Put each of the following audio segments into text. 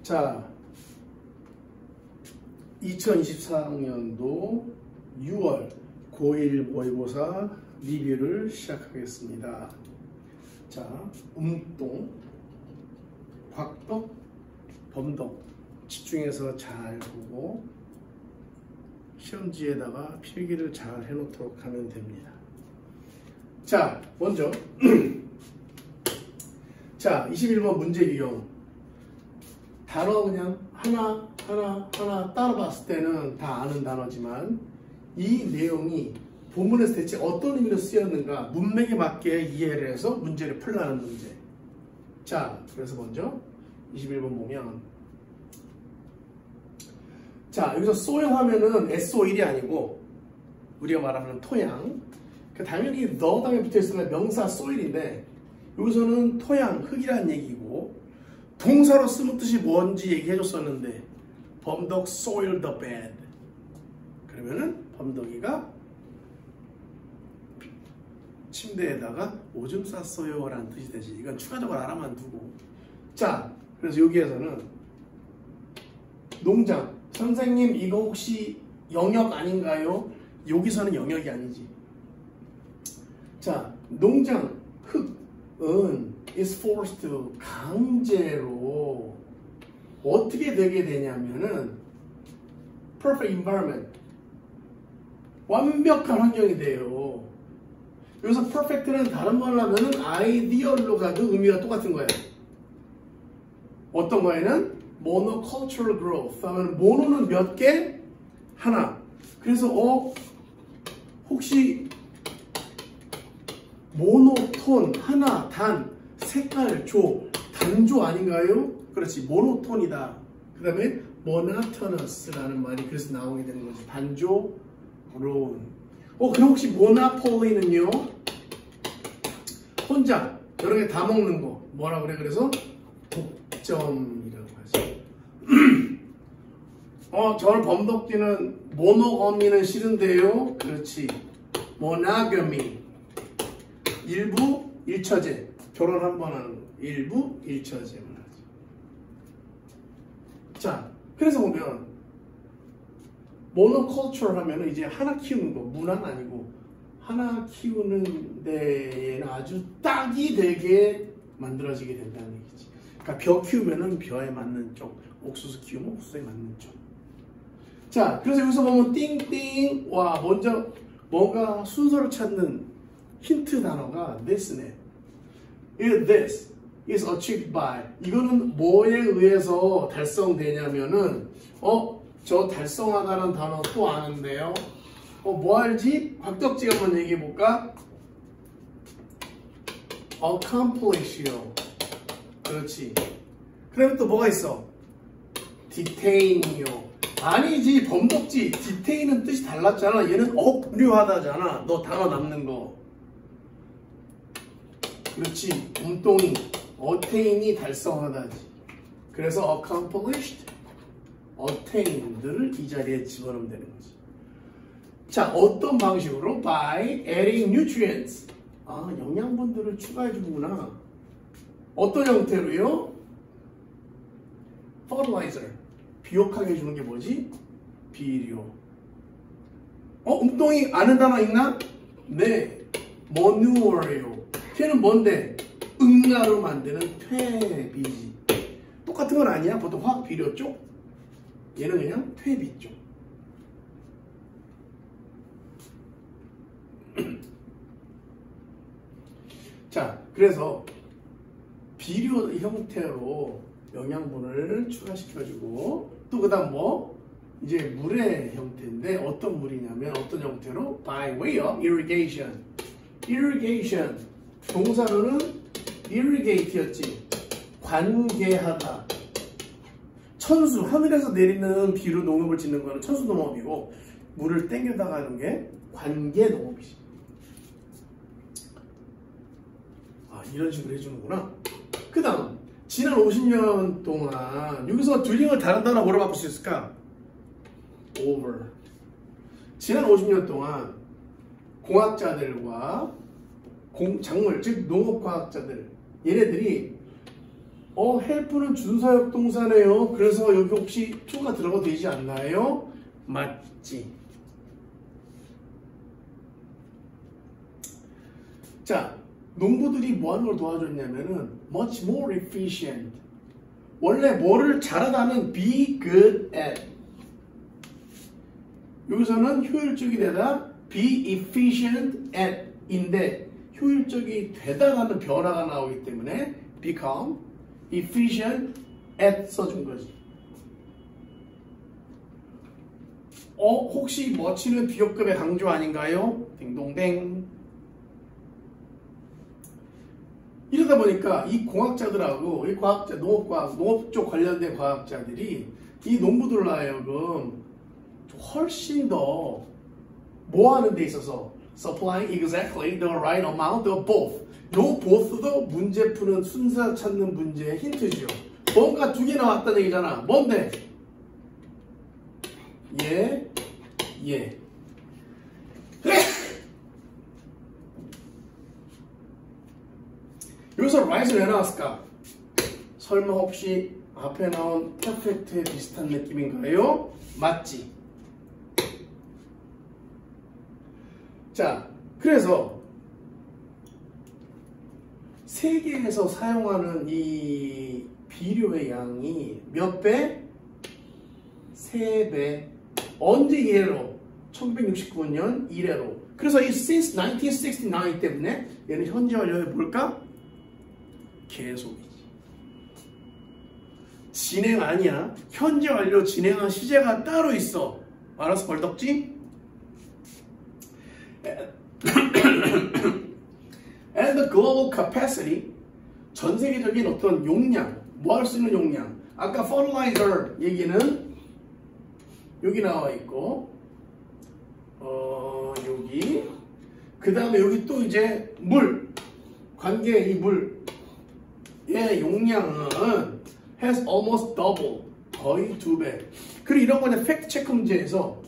자, 2024학년도 6월 고1 모의고사 리뷰를 시작하겠습니다. 자, 음동, 곽덕, 범덕 집중해서 잘 보고 시험지에다가 필기를 잘 해놓도록 하면 됩니다. 자, 먼저 자, 21번 문제 유형. 단어 그냥 하나 따라 봤을 때는 다 아는 단어지만 이 내용이 본문에서 대체 어떤 의미로 쓰였는가 문맥에 맞게 이해를 해서 문제를 풀라는 문제. 자, 그래서 먼저 21번 보면 자, 여기서 soil 하면은 SO일이 아니고 우리가 말하는 토양. 당연히 the 다음에 붙어있으면 명사 soil인데 여기서는 토양, 흙이라는 얘기고 동사로 쓰는 뜻이 뭔지 얘기해줬었는데 범덕 soil the bed. 그러면은 범덕이가 침대에다가 오줌 쌌어요 라는 뜻이 되지. 이건 추가적으로 알아만 두고. 자, 그래서 여기에서는 농장. 선생님 이거 혹시 영역 아닌가요? 여기서는 영역이 아니지. 자, 농장, 흙은 is forced to 강제로 어떻게 되게 되냐면은 perfect environment 완벽한 환경이 돼요. 여기서 perfect는 다른 말로 하면은 ideal로 가도 의미가 똑같은 거예요. 어떤 거에는 monocultural growth 하면 모노는 몇 개? 하나. 그래서 혹시 모노톤 하나 단 색깔 조 단조 아닌가요? 그렇지, 모노톤이다. 그 다음에 monotonous라는 말이 그래서 나오게 되는 거지. 단조 론. 그럼 혹시 모나폴리는요? 혼자 여러 개 다 먹는 거 뭐라 그래? 그래서 독점이라고 하죠. 저는 범덕지는 모노거미는 싫은데요. 그렇지, 모나거미. 일부 일처제. 결혼 한 번 하는 거. 일부 일처제만 하죠. 자, 그래서 보면 모노컬처럴 하면은 이제 하나 키우는 거, 문화는 아니고 하나 키우는 데에는 아주 딱이 되게 만들어지게 된다는 얘기지. 그러니까 벼 키우면은 벼에 맞는 쪽, 옥수수 키우면 옥수수에 맞는 쪽. 자, 그래서 여기서 보면 띵띵. 와, 먼저 뭔가 순서를 찾는 힌트 단어가 this네. This is achieved by. 이거는 뭐에 의해서 달성되냐면은 저 달성하다는 단어 또 아는데요. 뭐 알지? 곽덕지가 한번 얘기해 볼까? accomplish요. 그렇지. 그다음에 또 뭐가 있어? detain이요. 아니지, 범덕지. detain은 뜻이 달랐잖아. 얘는 억류하다잖아. 너 단어 남는 거. 그렇지, 운동이 attain이 달성하다지. 그래서 accomplished, attained를 이 자리에 집어넣으면 되는 거지. 자, 어떤 방식으로? by adding nutrients. 영양분들을 추가해 주는구나. 어떤 형태로요? fertilizer. 비옥하게 해주는 게 뭐지? 비료. 운동이 아는 단어 있나? 네, manure요. 걔는 뭔데? 응가로 만드는 퇴비지. 똑같은 건 아니야. 보통 화학 비료 쪽. 얘는 그냥 퇴비 쪽. 자, 그래서 비료 형태로 영양분을 추가시켜주고 또 그 다음 이제 물의 형태인데 어떤 물이냐면 어떤 형태로? by way of irrigation. irrigation. 동사로는 irrigate였지. 관계하다. 천수. 하늘에서 내리는 비로 농업을 짓는 거는 천수 농업이고 물을 땡겨다가 하는 게 관계 농업이지. 이런 식으로 해주는구나. 그 다음 지난 50년 동안 여기서 듀링을 다른 단어 뭐로 바꿀 수 있을까? over. 지난 50년 동안 공학자들과 작물, 즉 농업과학자들, 얘네들이 help는 준사역 동사네요. 그래서 여기 혹시 to가 들어가도 되지 않나요? 맞지. 자, 농부들이 뭐 하는 걸 도와줬냐면은 much more efficient. 원래 뭐를 잘하다는 be good at. 여기서는 효율적이 되다 be efficient at 인데 효율적이 되다라는 변화가 나오기 때문에 become efficient at 써준 거지. 혹시 much는 비교급의 강조 아닌가요? 딩동댕. 이러다 보니까 이 공학자들하고 이 과학자, 농업 쪽 관련된 과학자들이 이 농부들로 하여금 훨씬 더 뭐 하는 데 있어서 supplying exactly the right amount of both. 요 both도 문제 푸는 순서 찾는 문제의 힌트죠. 뭔가 두 개 나왔다는 얘기잖아. 뭔데? 예. 여기서 right을 왜 나왔을까? 설마 혹시 앞에 나온 perfect에 비슷한 느낌인가요? 맞지? 자, 그래서 세계에서 사용하는 이 비료의 양이 몇 배? 3배. 언제 이래로? 1969년 이래로. 그래서 이 since 1969 때문에 얘는 현재 완료해 볼까? 계속이지. 진행 아니야. 현재 완료 진행한 시제가 따로 있어. 알아서 벌떡지? And the global capacity, 전 세계적인 어떤 용량, 뭐 할 수 있는 용량. 아까 fertilizer 얘기는 여기 나와 있고, 여기. 그 다음에 여기 또 이제 물, 관계 이 물의 용량은 has almost double, 거의 2배. 그리고 이런 거는 팩트 체크 문제에서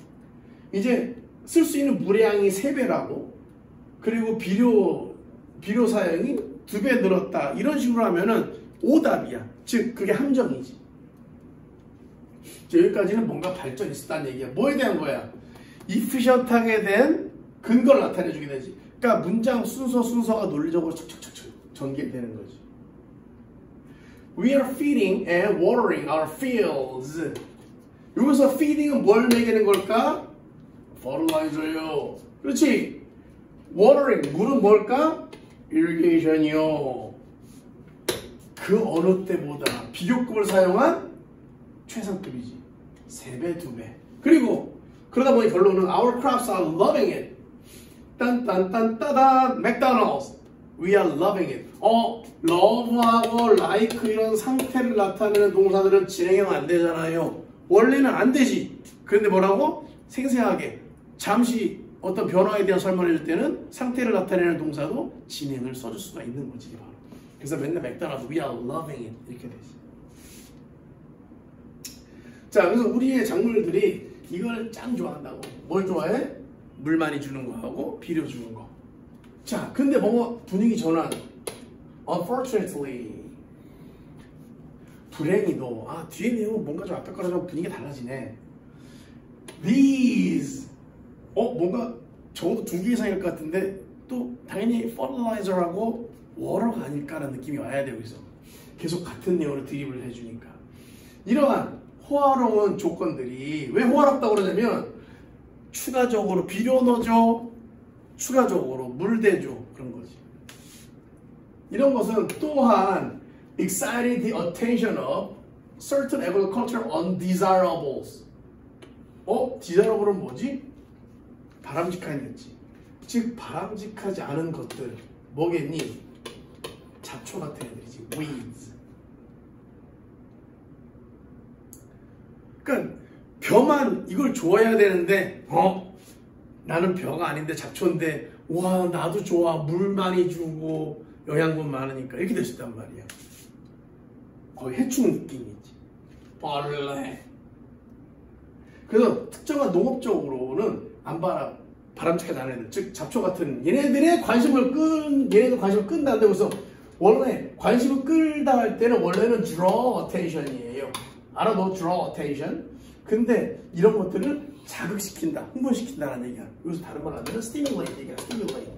이제 쓸 수 있는 물의 양이 3배라고, 그리고 비료 사용이 2배 늘었다. 이런 식으로 하면은 오답이야. 즉, 그게 함정이지. 여기까지는 뭔가 발전이 있었다는 얘기야. 뭐에 대한 거야? efficient하게 된 근거를 나타내주게 되지. 그러니까 문장 순서가 논리적으로 척척척척 전개되는 거지. We are feeding and watering our fields. 여기서 feeding은 뭘 먹이는 걸까? fertilizer요. 그렇지. watering, 물은 뭘까? irrigation이요. 그 어느 때보다 비교급을 사용한 최상급이지. 3배, 2배. 그리고 그러다 보니 결론은 our crops are loving it. 딴딴딴따단 맥도날드스. We are loving it. love하고 like 이런 상태를 나타내는 동사들은 진행형 안 되잖아요. 원래는 안 되지. 그런데 뭐라고? 생생하게 잠시 어떤 변화에 대한 설명을 해줄 때는 상태를 나타내는 동사도 진행을 써줄 수가 있는 거지. 바로. 그래서 맨날 맥도날드 we are loving it 이렇게 되지. 자, 그래서 우리의 작물들이 이걸 짱 좋아한다고. 뭘 좋아해? 물 많이 주는 거하고 비료 주는 거. 자, 근데 뭔가 분위기 전환. Unfortunately, 불행히도 뒤에 내용 뭔가 좀 앞에 거랑 좀 분위기가 달라지네. These 뭔가 적어도 2개 이상일 것 같은데 또 당연히 fertilizer하고 water가 아닐까라는 느낌이 와야 되고 있어. 계속 같은 내용으로 드립을 해주니까. 이러한 호화로운 조건들이 왜 호화롭다고 그러냐면 추가적으로 비료 넣어줘, 추가적으로 물 대줘, 그런 거지. 이런 것은 또한 excited the attention of certain agricultural undesirables. desirable은 뭐지? 바람직한이었지. 즉 바람직하지 않은 것들 뭐겠니? 잡초 같은 애들이지. weeds. 그러니까 벼만 이걸 좋아해야 되는데 나는 벼가 아닌데 잡초인데 와 나도 좋아. 물 많이 주고 영양분 많으니까 이렇게 될 수 있단 말이야. 거의 해충 느낌이지. 벌레. 그래서 특정한 농업적으로는 안 바람직하지 않은 애들, 즉 잡초 같은 얘네들 관심을 끈다는데 그래서 원래 관심을 끌다 할 때는 원래는 draw attention이에요. 알아? 너 draw attention? 근데 이런 것들을 자극시킨다, 흥분시킨다는 얘기야. 여기서 다른 말 안 되면 stimulate 얘기야. stimulate.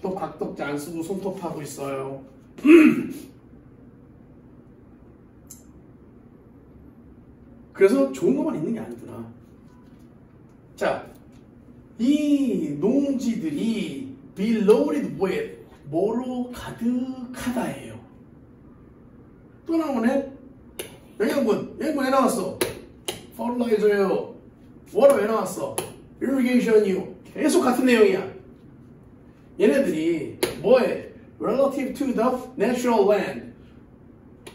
또 각독제 안 쓰고 손톱하고 있어요. 그래서 좋은 것만 있는 게 아니구나. 자, 이 농지들이 be loaded with 뭐로 가득하다예요. 또 나오네. 영양분 왜 나왔어? fertilizer요. water 왜 나왔어? irrigation이요. 계속 같은 내용이야. 얘네들이 뭐해? relative to the natural land.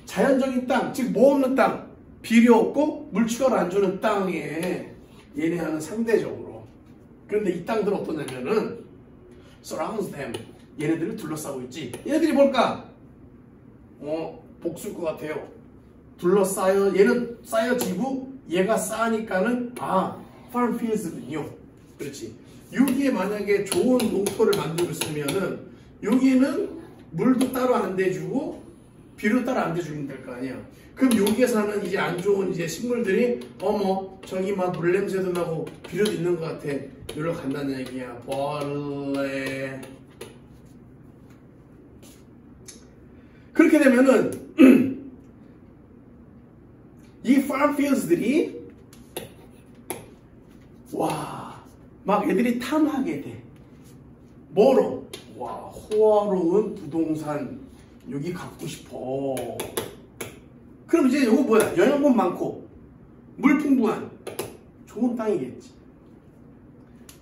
자연적인 땅, 즉 뭐 없는 땅, 비료 없고 물취가를 안 주는 땅에 얘네하는 상대적으로. 그런데 이 땅들은 어떠냐면은 surrounds them. 얘네들을 둘러싸고 있지. 얘네들이 뭘까? 복수일 것 같아요. 둘러싸여, 얘는 쌓여지고 얘가 쌓으니까는 farm fields군요. 그렇지. 여기에 만약에 좋은 농토를 만들고 있으면은 여기는 물도 따로 안 대주고 비료 따로 안 대주면 될 거 아니야. 그럼 여기에 사는 이제 안 좋은 이제 식물들이 저기 막 물 냄새도 나고 비료도 있는 것 같아. 여기로 간다는 얘기야. 벌레. 그렇게 되면은 이 farm fields들이 막 애들이 탐하게 돼. 뭐로? 호화로운 부동산 여기 갖고 싶어. 그럼 이제 이거 뭐야? 영양분 많고 물 풍부한 좋은 땅이겠지.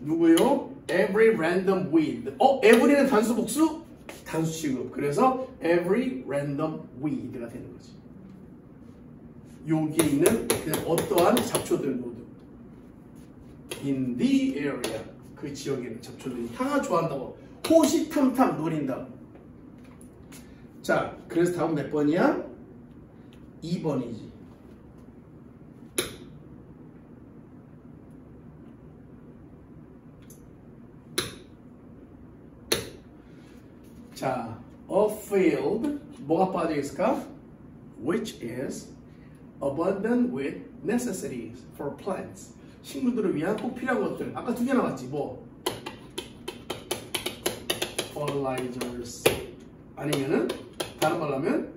누구요? Every random weed. every는 단수 복수? 단수 취급. 그래서 every random weed가 되는 거지. 여기에 있는 그냥 어떠한 잡초들 모두 in the area. 그 지역에 있는 잡초들이 다 좋아한다고. 호시탐탐 노린다. 자, 그래서 다음 몇 번이야? 2번이지. 자, a field 뭐가 빠져 있을까? Which is abundant with necessities for plants. 식물들을 위한 꼭 필요한 것들. 아까 두 개 나왔지. 뭐? fertilizers. 아니면은 다른 말로 하면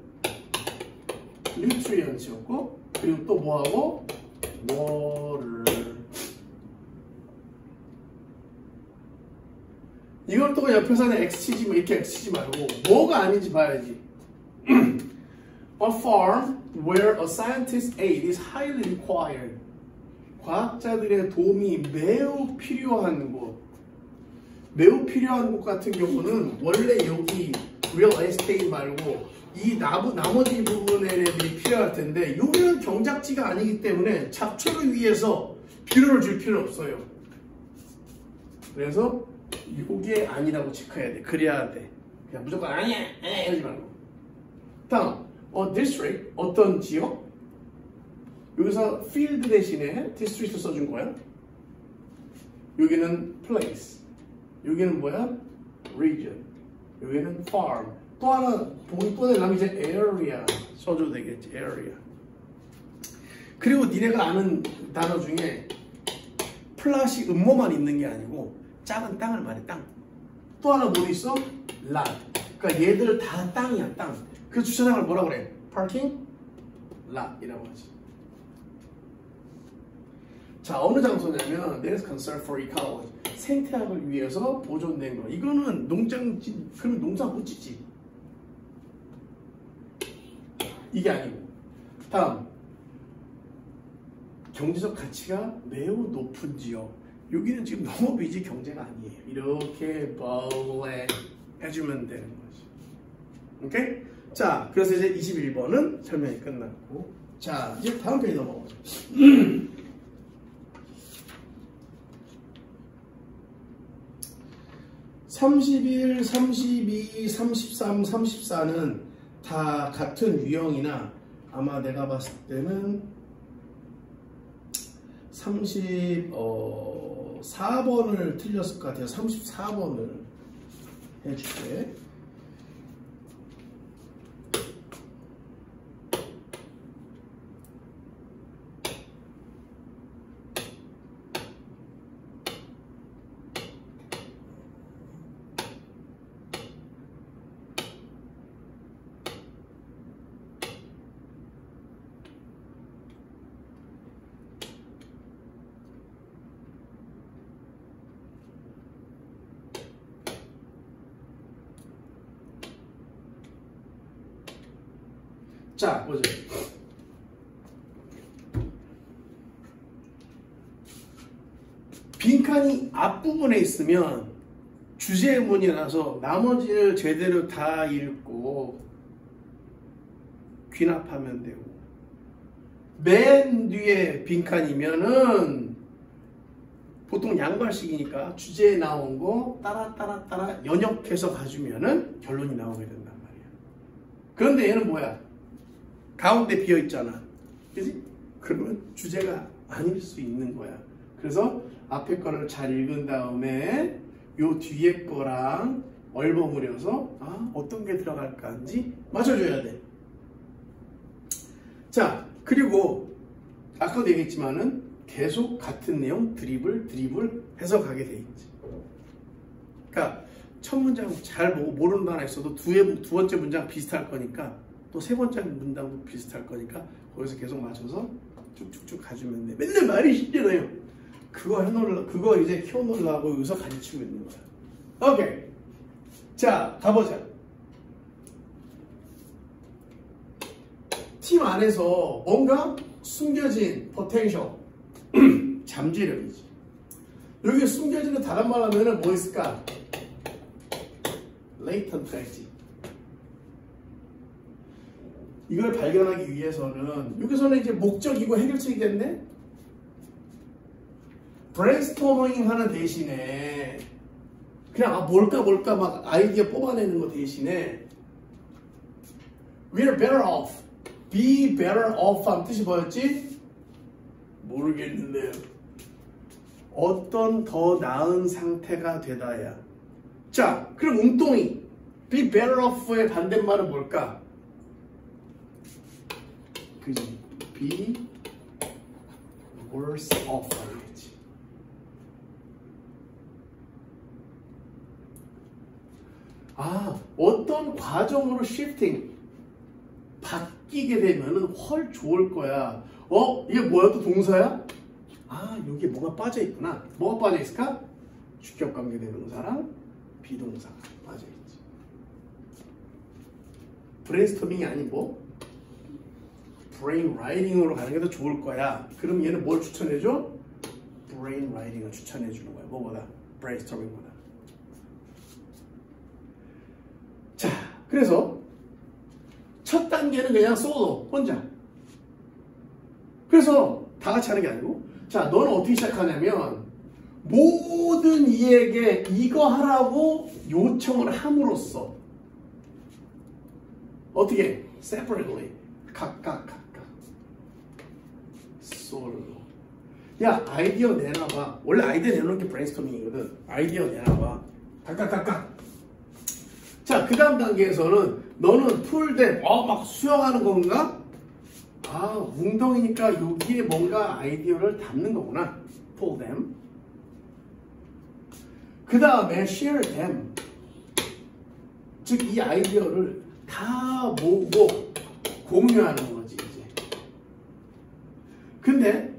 nutrients였고, 그리고 또 뭐하고? water. 이걸 또 옆에서는 X치지 이렇게 X치지 말고 뭐가 아닌지 봐야지. A farm where a scientist's aid is highly required. 과학자들의 도움이 매우 필요한 곳. 매우 필요한 곳 같은 경우는 원래 여기 real estate 말고 이 나머지 부분에 애들이 필요할 텐데 여기는 경작지가 아니기 때문에 잡초를 위해서 비료를 줄 필요는 없어요. 그래서 이게 아니라고 체크해야 돼. 그래야 돼. 그냥 무조건 아니야 하지 말고. 다음 district 어떤 지역? 여기서 field 대신에 district 써준 거야. 여기는 place. 여기는 뭐야? region. 여기는 farm. 또 하나 보기 또 내려면 이제 area 써줘도 되겠지. area. 그리고 니네가 아는 단어 중에 플랫이 음모만 있는 게 아니고 작은 땅을 말해. 땅. 또 하나 뭐 있어? lot. 그러니까 얘들 다 땅이야. 땅. 그 주차장을 뭐라 그래? parking lot이라고 하지. 자, 어느 장소냐면 that is concerned for ecology. 생태학을 위해서 보존된 거. 이거는 농장, 그러면 농사 못 짓지. 이게 아니고. 다음. 경제적 가치가 매우 높은 지역. 여기는 지금 농업이지 경제가 아니에요. 이렇게 벌레 해주면 되는 거지. 오케이? 자, 그래서 이제 21번은 설명이 끝났고. 자, 이제 다음 페이지 넘어가죠. 31, 32, 33, 34는 다 같은 유형이나 아마 내가 봤을 때는 34번을 틀렸을 것 같아요. 34번을 해줄게. 자, 보죠. 빈칸이 앞부분에 있으면 주제문이라서 나머지를 제대로 다 읽고 귀납하면 되고, 맨 뒤에 빈칸이면은 보통 양발식이니까 주제에 나온 거 따라 연역해서 가주면은 결론이 나오게 된단 말이야. 그런데 얘는 뭐야? 가운데 비어 있잖아. 그지? 그러면 주제가 아닐 수 있는 거야. 그래서 앞에 거를 잘 읽은 다음에 요 뒤에 거랑 얼버무려서 어떤 게 들어갈까인지 맞춰줘야 돼. 자, 그리고 아까도 얘기했지만은 계속 같은 내용 드리블 해서 가게 돼 있지. 그러니까 첫 문장 잘 보고 모르는 거 하나 있어도 두 번째 문장 비슷할 거니까, 또 세 번째 문장도 비슷할 거니까 거기서 계속 맞춰서 쭉쭉쭉 가주면 돼. 맨날 말이 쉽잖아요. 그거 이제 키워놓으려고 여기서 가르치고 있는 거야. 오케이. 자, 가보자. 팀 안에서 뭔가 숨겨진 포텐셜, 잠재력이지. 여기 숨겨지는 다른 말 하면은 뭐 있을까? 레이턴트지. 이걸 발견하기 위해서는 여기서는 이제 목적이고 해결책이겠네? 브레인스토밍 하는 대신에 그냥 뭘까 막 아이디어 뽑아내는 거 대신에 We're better off, be better off 하는 뜻이 뭐였지? 모르겠는데요. 어떤 더 나은 상태가 되다야. 자, 그럼 웅똥이 be better off의 반대말은 뭘까? 그지? be worse off 하겠지. 어떤 과정으로 shifting 바뀌게 되면은 훨 좋을 거야. 이게 뭐야? 또 동사야? 여기에 뭐가 빠져 있구나. 뭐가 빠져 있을까? 주격관계 대명사랑 비동사가 빠져 있지. 브레인스토밍이 아니고 브레인 라이팅으로 가는 게 더 좋을 거야. 그럼 얘는 뭘 추천해줘? 브레인 라이팅을 추천해 주는 거야. 뭐보다? 브레인스토밍보다. 자, 그래서 첫 단계는 그냥 솔로, 혼자. 그래서 다 같이 하는 게 아니고, 자, 너는 어떻게 시작하냐면 모든 이에게 이거 하라고 요청을 함으로써 어떻게? separately, 각각 솔로. 야, 아이디어 내놔봐. 원래 아이디어 내놓는 게 브레인스토밍이거든. 아이디어 내놔봐. 각각. 자, 그 다음 단계에서는 너는 풀된 막 수영하는 건가? 웅덩이니까 여기에 뭔가 아이디어를 담는 거구나. pull them. 그 다음에 share them. 즉 이 아이디어를 다 모으고 공유하는 거지 이제. 근데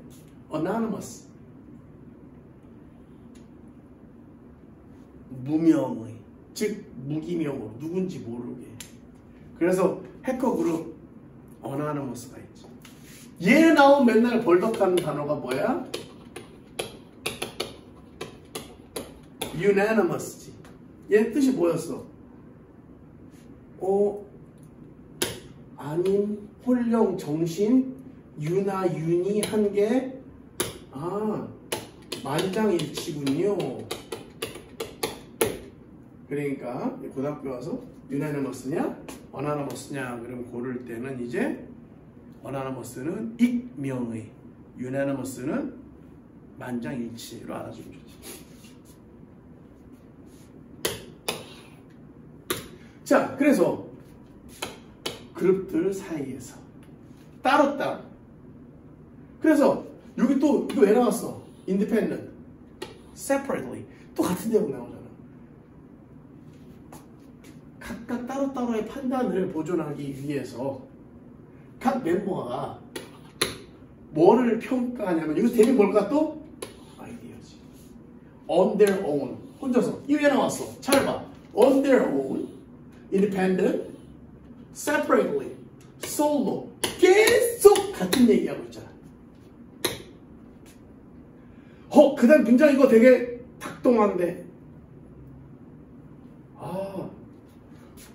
anonymous, 무명의, 즉 무기명으로 누군지 모르게. 그래서 해커 그룹 anonymous가 있지. 얘 나온 맨날 벌떡하는 단어가 뭐야? unanimous지. 얘 뜻이 뭐였어? 아님, 홀령, 정신, 유나윤이한 게 만장일치군요. 그러니까 고등학교 와서 unanimous냐 anonymous냐 그럼 고를 때는 이제 anonymous는 익명의, unanimous는 만장일치로 알아주면 좋지. 자, 그래서 그룹들 사이에서 따로따로. 그래서 여기 또 이거 왜 나왔어? independent, separately. 또 같은 내용 나오잖아. 각각 따로따로의 판단을 보존하기 위해서 각 멤버가 뭐를 평가하냐면 여기서 대리 뭘까 또? 아이디어지. on their own. 혼자서. 이거 왜 나왔어? 잘 봐. on their own, independent, separately. 솔로 계속 같은 얘기하고 있잖아. 그 다음 문장 이거 되게 닭동한데.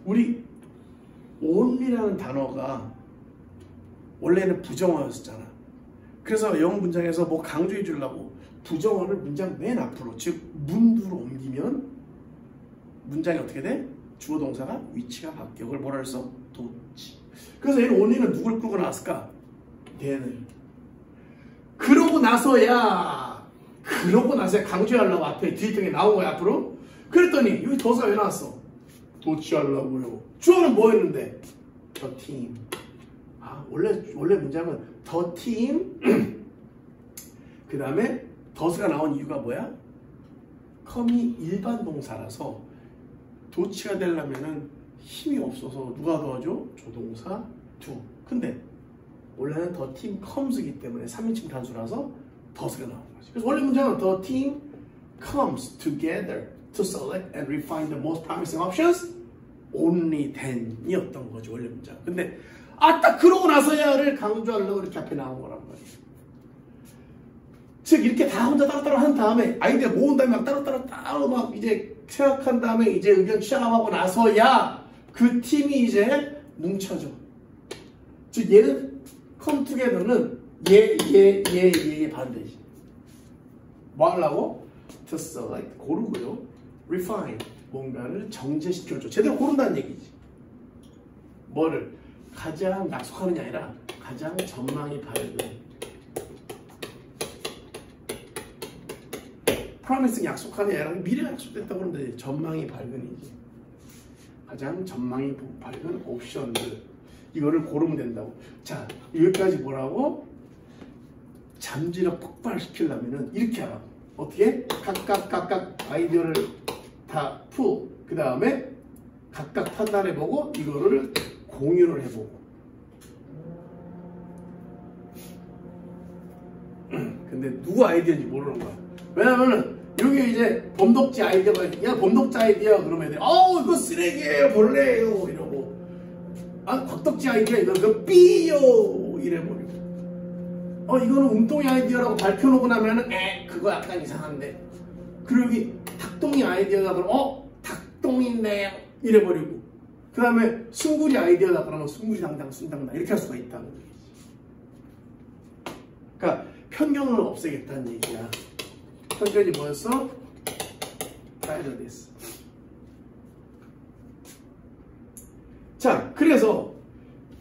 우리 only라는 단어가 원래는 부정어였었잖아. 그래서 영어 문장에서 뭐 강조해 주려고 부정어를 문장 맨 앞으로, 즉 문두로 옮기면 문장이 어떻게 돼? 주어 동사가 위치가 바뀌어. 그걸 뭐라 그랬어? 도치. 그래서 얘는 only는 누굴 끌고 나왔을까? 얘는. 그러고 나서야 강조하려고 앞에 뒤에 나온 거야 앞으로. 그랬더니 여기 도사가 왜 나왔어? 도치하려고요. 주어는 뭐였는데? The team. 원래 문장은 the team. 그 다음에 더스가 나온 이유가 뭐야? com이 일반 동사라서 도치가 되려면은 힘이 없어서 누가 도와줘? 조동사 to. 근데 원래는 the team comes이기 때문에 3인칭 단수라서 더스가 나온 거지. 그래서 원래 문장은 the team comes together to select and refine the most promising options only then이었던 거죠 원래 문장. 근데 딱 그러고 나서야를 강조하려고 이렇게 앞에 나온 거란 말이에요. 즉 이렇게 다 혼자 따로따로 한 다음에 아이디어 모은 다음에 막 따로 막 이제 생각한 다음에 이제 의견 취합하고 나서야 그 팀이 이제 뭉쳐져. 즉 얘는 come together는 얘의 반대지. 뭐 하려고? to select, 고르고요. refine, 뭔가를 정제시켜줘. 제대로 고른다는 얘기지. 뭐를? 가장 약속하는 게 아니라 가장 전망이 밝은. promising 약속하는 게 아니라 미래가 약속됐다고 그러는데 전망이 밝은이지. 가장 전망이 밝은 옵션들. 이거를 고르면 된다고. 자, 여기까지 뭐라고? 잠재력 폭발시키려면은 이렇게 하라고. 어떻게? 각각 아이디어를 다 풀. 그 다음에 각각 판단해보고 이거를 공유를 해보고. 근데 누구 아이디어인지 모르는 거야. 왜냐면은 여기 이제 범독지 아이디어가 야 범독자 아이디어 그러면 애들이 이거 쓰레기예요 벌레예요 이러고 곽독지 아이디어 이거 삐요 이래버리고 이거는 웅동이 아이디어라고 밝혀놓고 나면은 그거 약간 이상한데. 그리고 여기 닭똥이 아이디어다 그러면 닭똥인데요 이래버리고. 그 다음에 숭구리 아이디어다 그러면 숭구리 당당 순당당 이렇게 할 수가 있다는 얘기지. 그러니까 편견을 없애겠다는 얘기야. 편견이 뭐였어? prejudice. 자, 그래서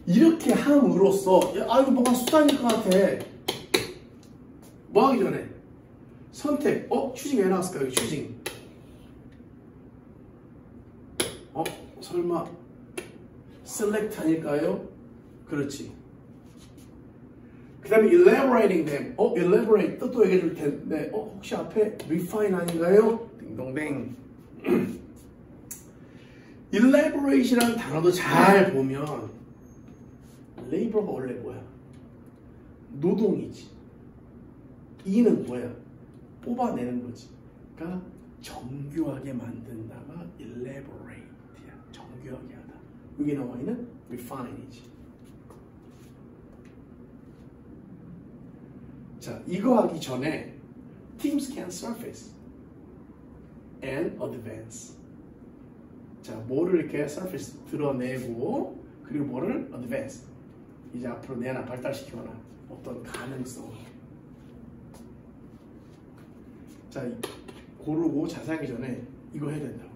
이렇게 함으로써 이거 뭔가 수단일 것 같아. 뭐 하기 전에 선택. 추징 왜 나왔을까? 여기 추징. 설마 select 아닐까요? 그렇지. 그 다음에 elaborating them. elaborate 뜻도 얘기해 줄 텐데 혹시 앞에 refine 아닌가요? 딩동댕. elaborate이라는 단어도 잘 보면 labor가 원래 뭐야? 노동이지. 이는 뭐야? 뽑아내는 거지. 그러니까 정교하게 만든다가 elaborate야. 정교하게 하다. 여기 나와 있는 refine이지. 자, 이거 하기 전에 teams can surface and advance. 자, 뭐를 이렇게 surface 드러내고 그리고 뭐를 advance. 이제 앞으로 내나 발달시켜놔. 어떤 가능성. 자, 고르고 자세하기 전에 이거 해야 된다고.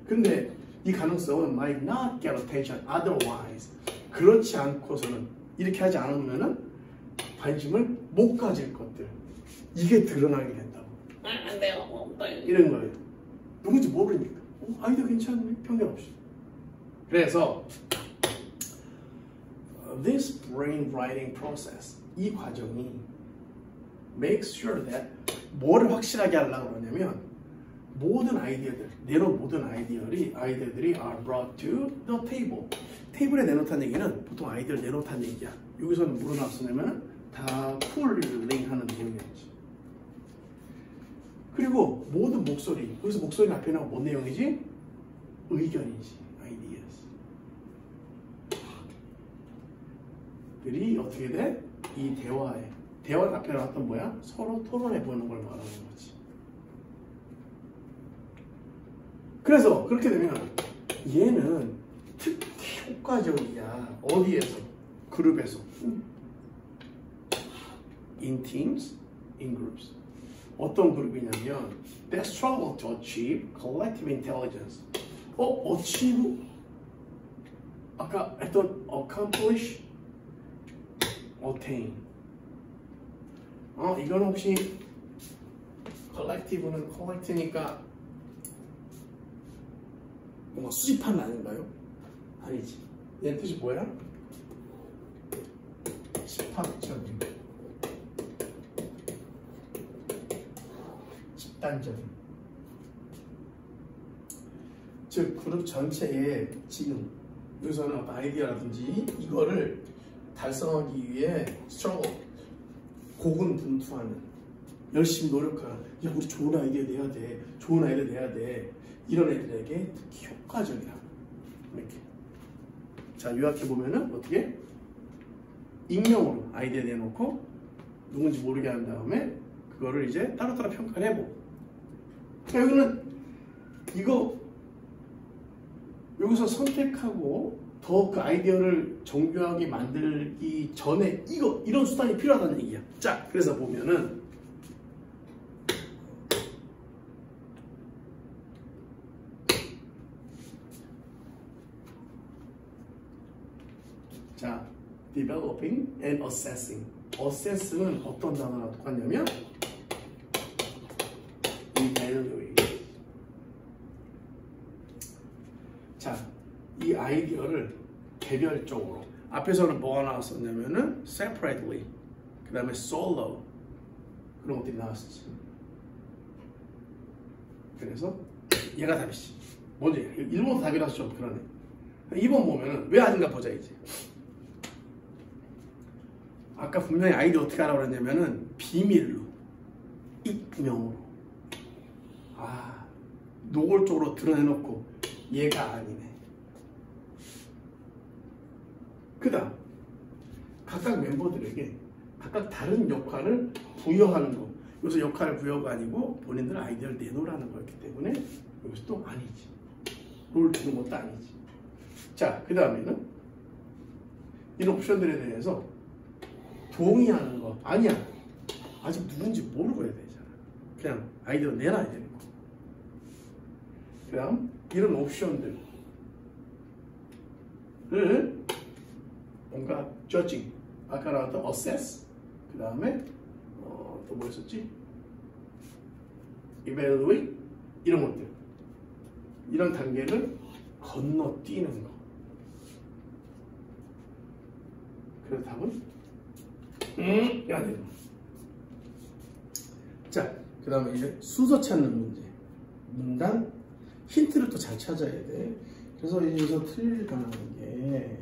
근데 이 가능성은 might not get attention otherwise. 그렇지 않고서는 이렇게 하지 않으면은 관심을 못 가질 것들. 이게 드러나게 된다고. 안 돼요. 이런 거예요. 누군지 모르니까. 아이디어 괜찮네. 편견 없이. 그래서 this brain writing process, 이 과정이 makes sure that 뭐를 확실하게 하려고 그러냐면 모든 아이디어들, 내놓은 모든 아이디어들이 are brought to the table. 테이블에 내놓다는 얘기는 보통 아이디어를 내놓다는 얘기야. 여기서는 뭐로 나왔냐면 다 pooling 하는 내용이었지. 그리고 모든 목소리, 여기서 목소리 앞에 나온 뭔 내용이지? 의견이지. ideas. 들이 어떻게 돼? 이 대화 답변을 어떤 뭐야? 서로 토론해 보는 걸 말하는 거지. 그래서 그렇게 되면 얘는 특히 효과적이야. 어디에서? 그룹에서. In teams, in groups. 어떤 그룹이냐면 they struggle to achieve collective intelligence. achieve? 아까 했던 accomplish, attain. 이건 혹시 collective는 collect니까 뭔가 수집하는 아닌가요? 아니지. 얘 뜻이 뭐야? 집합적인, 집단적인. 즉 그룹 전체에 지금 여기서는 어떤 아이디어라든지 이거를 달성하기 위해 struggle, 고군분투하는, 열심히 노력하는, 야 우리 좋은 아이디어 내야 돼, 좋은 아이디어 내야 돼, 이런 애들에게 특히 효과적이야. 이렇게. 자, 요약해 보면은 어떻게? 익명으로 아이디어 내놓고 누군지 모르게 한 다음에 그거를 이제 따로따로 평가를 해보고. 여기는 이거 여기서 선택하고 더 그 아이디어를 정교하게 만들기 전에 이런 수단이 필요하다는 얘기야. 자, 그래서 보면은 자, developing and assessing. assess는 어떤 단어랑 똑같냐면 evaluate. 자, 이 아이디어를 개별적으로, 앞에서는 뭐가 나왔었냐면은 separately, 그 다음에 solo, 그런 것들이 나왔었지. 그래서 얘가 답이지. 먼저 일본어 답이라서 좀 그러네. 2번 보면은 왜 아닌가 보자 이제. 아까 분명히 아이디어 어떻게 하라고 그랬냐면은 비밀로, 익명으로, 노골적으로 드러내놓고 얘가 아니네. 그 다음 각각 멤버들에게 각각 다른 역할을 부여하는 거. 여기서 역할 부여가 아니고 본인들 아이디어를 내놓으라는 거였기 때문에 여기서 또 아니지. 롤 주는 것도 아니지. 자, 그 다음에는 이런 옵션들에 대해서 동의하는 거. 아니야, 아직 누군지 모르고 해야 되잖아. 그냥 아이디어 내놔야 되는 거. 그 다음 이런 옵션들을 뭔가 judging, 아까 나왔던 assess, 그 다음에 또 뭐 했었지? evaluate, 이런 것들, 이런 단계를 건너뛰는 거. 그래서 답은 야 되는 거. 자, 그 다음에 이제 순서 찾는 문제. 문단 힌트를 또 잘 찾아야 돼. 그래서 여기서 틀리는 게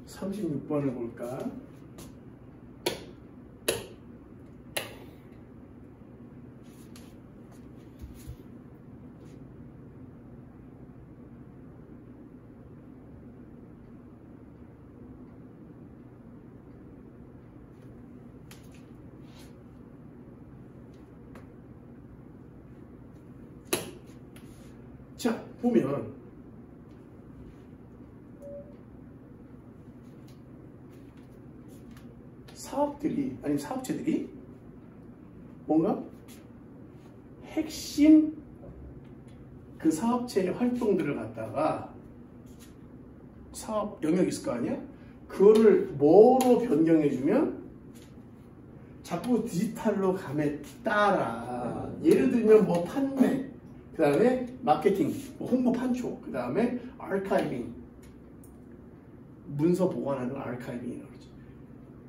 (36번을) 볼까? 자, 보면 사업체들이 뭔가 핵심 그 사업체의 활동들을 갖다가 사업 영역이 있을 거 아니야? 그거를 뭐로 변경해주면 자꾸 디지털로 감에 따라, 예를 들면 뭐 판매, 그 다음에 마케팅, 뭐 홍보 판촉, 그 다음에 아카이빙, 문서 보관하는 아카이빙이라고 그러죠.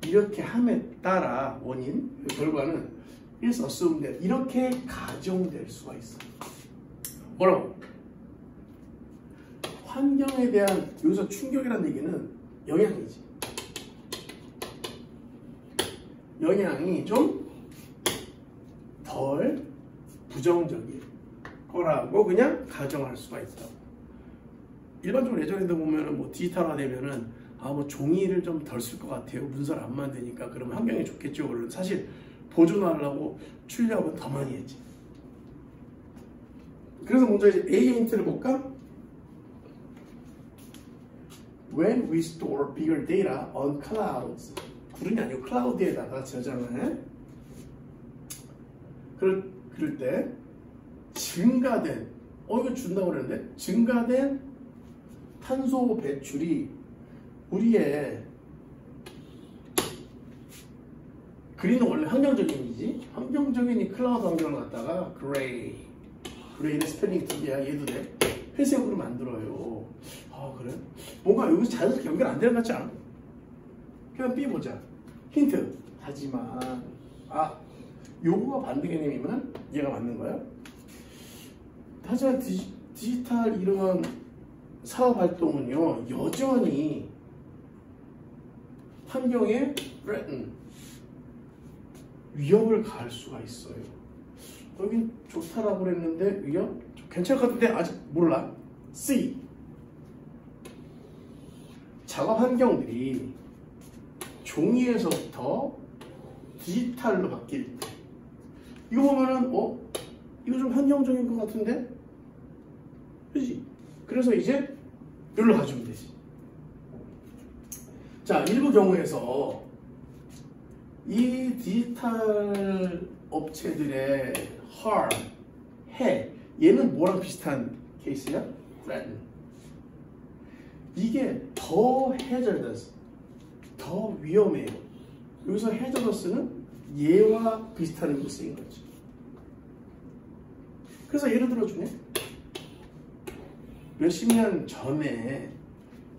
이렇게 함에 따라 원인, 결과는 is assumed that, 이렇게 가정될 수가 있어. 뭐라고? 환경에 대한, 여기서 충격이라는 얘기는 영향이지. 영향이 좀 덜 부정적인 거라고 그냥 가정할 수가 있다고. 일반적으로 예전에도 보면은 뭐 디지털화 되면은 뭐 종이를 좀 덜 쓸 것 같아요. 문서를 안 만드니까. 그러면 환경이 좋겠죠. 물론 사실 보존하려고 출력은 더 많이 했지. 그래서 먼저 이제 A의 힌트를 볼까? When we store bigger data on clouds. 구름이 아니고 클라우드에다가 저장을 그럴 때 증가된 이거 준다고 그랬는데 증가된 탄소 배출이 우리의 그린은 원래 환경적인이지 환경적인 이 클라우드 환경을 갖다가 그레이는 스펠링 두 개야. 얘도 돼. 회색으로 만들어요. 그래? 뭔가 여기서 자연스럽게 연결 안 되는 것 같지 않아? 그냥 B 보자. 힌트. 하지만 요거가 반대 개념이면 얘가 맞는 거야. 하지만 디지털 이런 사업 활동은요 여전히 환경에 위협을 가할 수가 있어요. 여긴 좋다라고 그랬는데 위협? 괜찮을 것 같은데 아직 몰라. C. 작업 환경들이 종이에서부터 디지털로 바뀔 때 이거 보면은 이거 좀 환경적인 것 같은데? 그지? 그래서 이제 여기로 가주면 되지. 자, 일부 경우에서 이 디지털 업체들의 얘는 뭐랑 비슷한 케이스야? threaten. 이게 더 hazardous, 더 위험해요. 여기서 hazardous는 얘와 비슷한 의미로 쓰인 거지. 그래서 예를 들어주네. 몇십 년 전에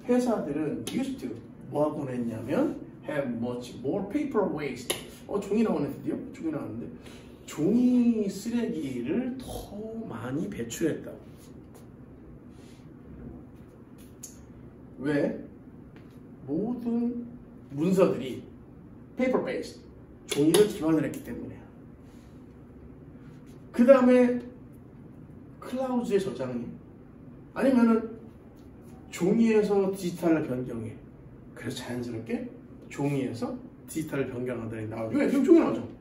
회사들은 used to 뭐하고 했냐면 have much more paper waste. 종이 나오네. 드디어 종이 나왔는데 종이 쓰레기를 더 많이 배출했다고. 왜? 모든 문서들이 paper based 종이를 기반으로 했기 때문이야. 그 다음에 클라우드에 저장해. 아니면은 종이에서 디지털로 변경해. 그래서 자연스럽게 종이에서 디지털을 변경한다니 나오죠. 왜? 지금 종이 나오죠.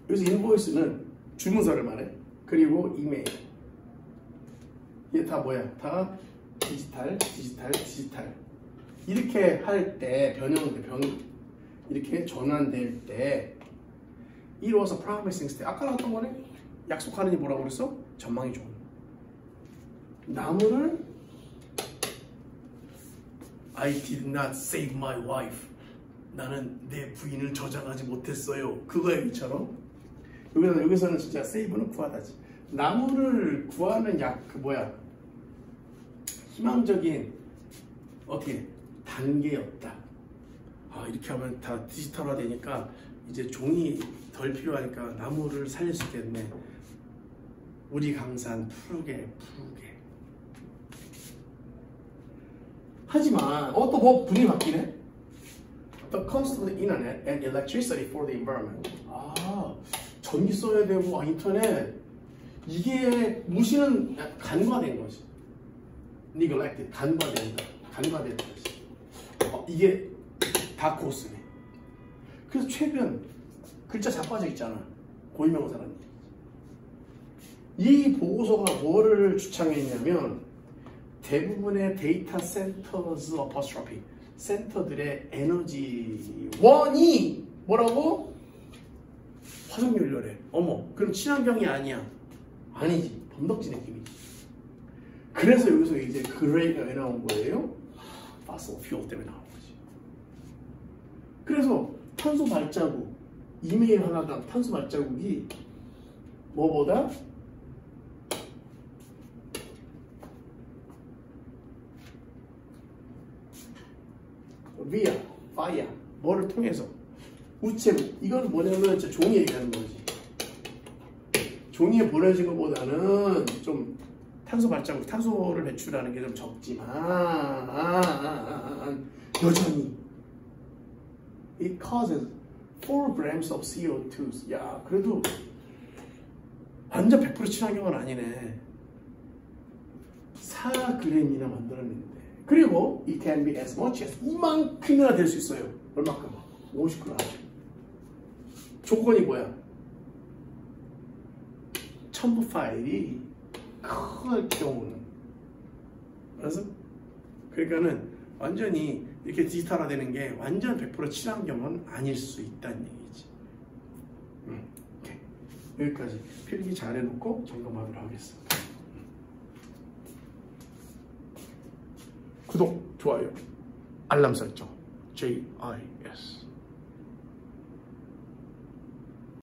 여기서 인보이스는 주문서를 말해. 그리고 이메일. 이게 다 뭐야? 다 디지털. 이렇게 할 때 이렇게 전환될 때 이루어서 promising state. 아까 나왔던 거네. 약속하느니 뭐라고 그랬어? 전망이 좋은. 나무를 I did not save my wife. 나는 내 부인을 저장하지 못했어요. 그거 얘기처럼 여기서는 진짜 save는 구하다지. 나무를 구하는 희망적인 단계였다. 이렇게 하면 다 디지털화 되니까 이제 종이 덜 필요하니까 나무를 살릴 수 있겠네. 우리 강산 푸르게. 하지만 또 뭐 분위기 바뀌네. The cost of the internet and electricity for the environment. 전기 써야 되고 인터넷 이게 무시는 간과된 거지. neglected 간과된다. 거지. 이게 다 코스네. 그래서 최근 글자 자빠져 있잖아. 고유명사라는. 이 보고서가 뭐를 주창했냐면 대부분의 데이터 센터즈 어퍼스트로피 센터들의 에너지원이 뭐라고? 화석연료래. 그럼 친환경이 아니야. 아니지. 범덕지 느낌이지. 그래서 여기서 이제 그레이가 왜 나온 거예요? fossil fuel 때문에 나온 거지. 그래서 탄소 발자국, 이메일 하나당 탄소 발자국이 뭐보다 via 뭐를 통해서 우체국. 이건 뭐냐면 종이 얘기하는 거지. 종이에 보내진 것보다는 좀 탄소 발자국, 탄소를 배출하는 게 좀 적지만 여전히 it causes 4 grams of CO2. 야, 그래도 완전 100% 친환경은 아니네. 4g이나 만들어냈는데. 그리고 it can be as much as 이만큼이나 될 수 있어요. 얼마큼? 50g. 조건이 뭐야? 첨부 파일이 클 경우는. 그래서 그러니까는 완전히 이렇게 디지털화되는 게 완전 100% 친환경은 아닐 수 있다는 얘기지. 오케이. 여기까지 필기 잘 해놓고 점검하도록 하겠습니다. 구독, 좋아요, 알람 설정, JIS.